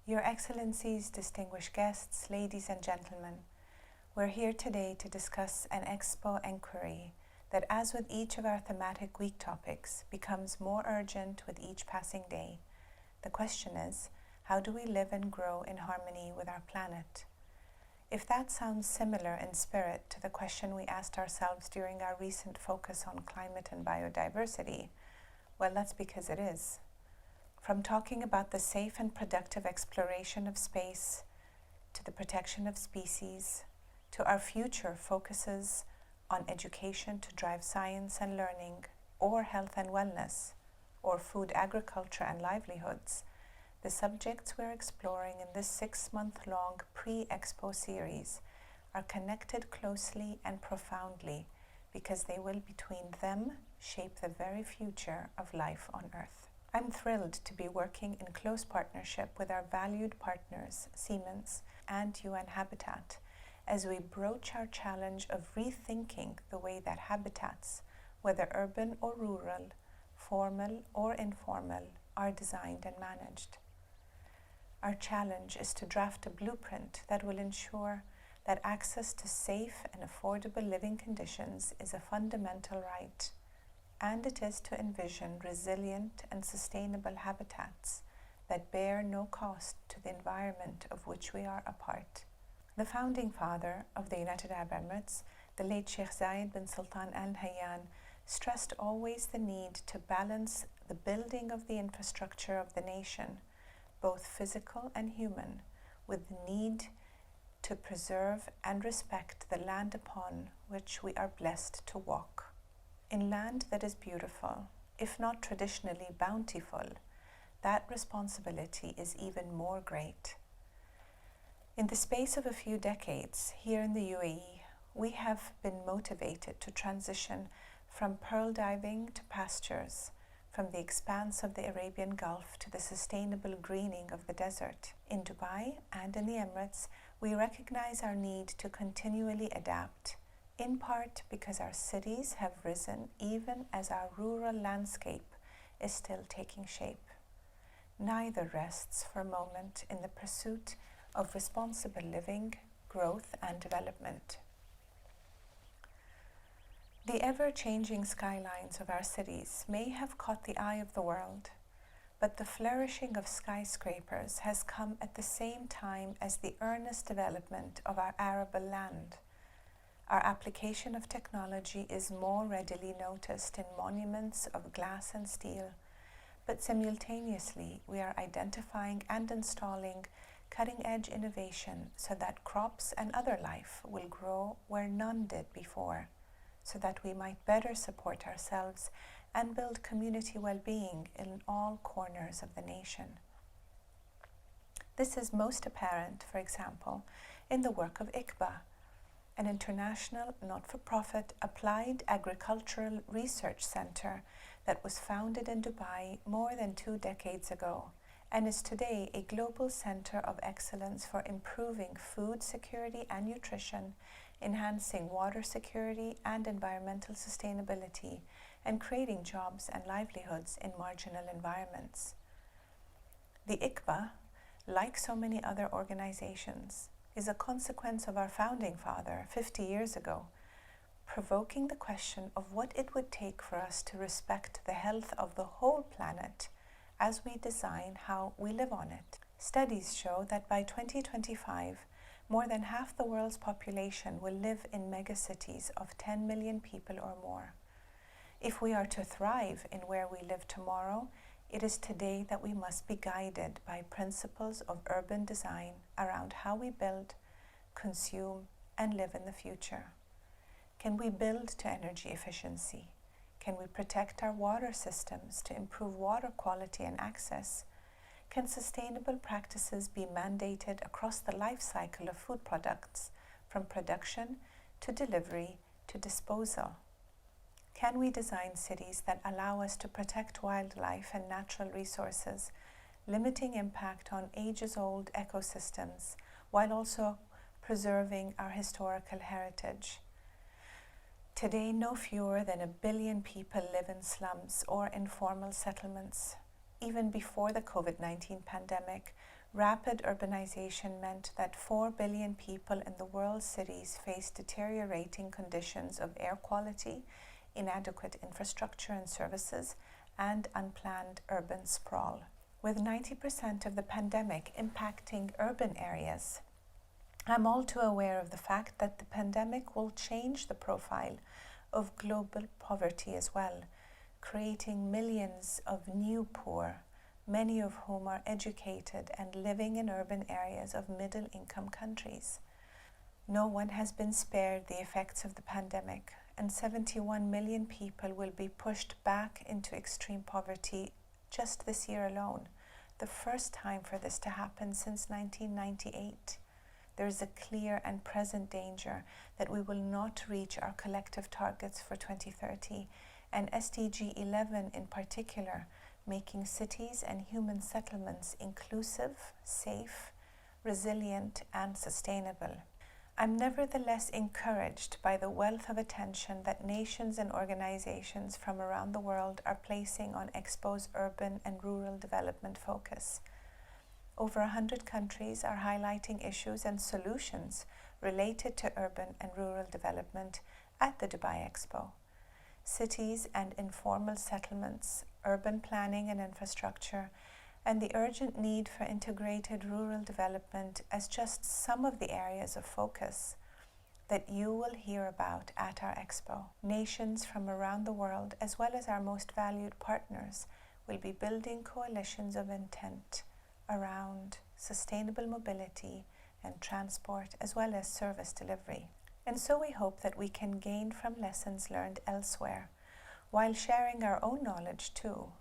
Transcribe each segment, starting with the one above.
Your Excellencies, distinguished guests, ladies and gentlemen, we're here today to discuss an Expo inquiry that, as with each of our thematic week topics, becomes more urgent with each passing day. The question is, how do we live and grow in harmony with our planet? If that sounds similar in spirit to the question we asked ourselves during our recent focus on climate and biodiversity, well, that's because it is. From talking about the safe and productive exploration of space, to the protection of species, to our future focuses on education to drive science and learning, or health and wellness, or food, agriculture and livelihoods, the subjects we're exploring in this 6-month-long pre-Expo series are connected closely and profoundly because they will, between them, shape the very future of life on Earth. I'm thrilled to be working in close partnership with our valued partners, Siemens and UN Habitat, as we broach our challenge of rethinking the way that habitats, whether urban or rural, formal or informal, are designed and managed. Our challenge is to draft a blueprint that will ensure that access to safe and affordable living conditions is a fundamental right, and it is to envision resilient and sustainable habitats that bear no cost to the environment of which we are a part. The founding father of the United Arab Emirates, the late Sheikh Zayed bin Sultan Al Nahyan, stressed always the need to balance the building of the infrastructure of the nation, both physical and human, with the need to preserve and respect the land upon which we are blessed to walk. In land that is beautiful, if not traditionally bountiful, that responsibility is even more great. In the space of a few decades, here in the UAE, we have been motivated to transition from pearl diving to pastures, from the expanse of the Arabian Gulf to the sustainable greening of the desert. In Dubai and in the Emirates, we recognize our need to continually adapt, in part because our cities have risen even as our rural landscape is still taking shape. Neither rests for a moment in the pursuit of responsible living, growth and development. The ever-changing skylines of our cities may have caught the eye of the world, but the flourishing of skyscrapers has come at the same time as the earnest development of our arable land. Our application of technology is more readily noticed in monuments of glass and steel, but simultaneously we are identifying and installing cutting-edge innovation so that crops and other life will grow where none did before, so that we might better support ourselves and build community well-being in all corners of the nation. This is most apparent, for example, in the work of ICBA, an international not-for-profit applied agricultural research center that was founded in Dubai more than 2 decades ago and is today a global center of excellence for improving food security and nutrition, enhancing water security and environmental sustainability, and creating jobs and livelihoods in marginal environments. The ICBA, like so many other organizations, is a consequence of our founding father 50 years ago, provoking the question of what it would take for us to respect the health of the whole planet as we design how we live on it. Studies show that by 2025, more than half the world's population will live in megacities of 10 million people or more. If we are to thrive in where we live tomorrow, it is today that we must be guided by principles of urban design around how we build, consume, and live in the future. Can we build to energy efficiency? Can we protect our water systems to improve water quality and access? Can sustainable practices be mandated across the life cycle of food products, from production to delivery to disposal? Can we design cities that allow us to protect wildlife and natural resources, limiting impact on ages-old ecosystems, while also preserving our historical heritage? Today, no fewer than 1 billion people live in slums or informal settlements. Even before the COVID-19 pandemic, Rapid urbanization meant that 4 billion people in the world's cities faced deteriorating conditions of air quality, inadequate infrastructure and services, and unplanned urban sprawl. With 90% of the pandemic impacting urban areas, I'm all too aware of the fact that the pandemic will change the profile of global poverty as well, creating millions of new poor, many of whom are educated and living in urban areas of middle-income countries. No one has been spared the effects of the pandemic, and 71 million people will be pushed back into extreme poverty just this year alone, the first time for this to happen since 1998. There is a clear and present danger that we will not reach our collective targets for 2030, and SDG 11 in particular, making cities and human settlements inclusive, safe, resilient, and sustainable. I'm nevertheless encouraged by the wealth of attention that nations and organizations from around the world are placing on Expo's urban and rural development focus. Over 100 countries are highlighting issues and solutions related to urban and rural development at the Dubai Expo. Cities and informal settlements, urban planning and infrastructure, and the urgent need for integrated rural development as just some of the areas of focus that you will hear about at our Expo. Nations from around the world, as well as our most valued partners, will be building coalitions of intent around sustainable mobility and transport, as well as service delivery. And so we hope that we can gain from lessons learned elsewhere, while sharing our own knowledge too.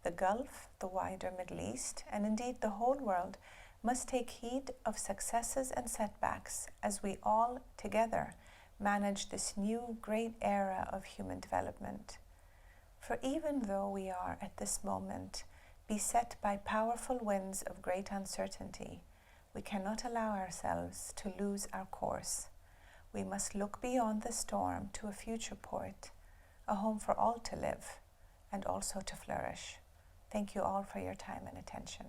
The Gulf, the wider Middle East, and indeed the whole world must take heed of successes and setbacks as we all together manage this new great era of human development. For even though we are at this moment beset by powerful winds of great uncertainty, we cannot allow ourselves to lose our course. We must look beyond the storm to a future port, a home for all to live and also to flourish. Thank you all for your time and attention.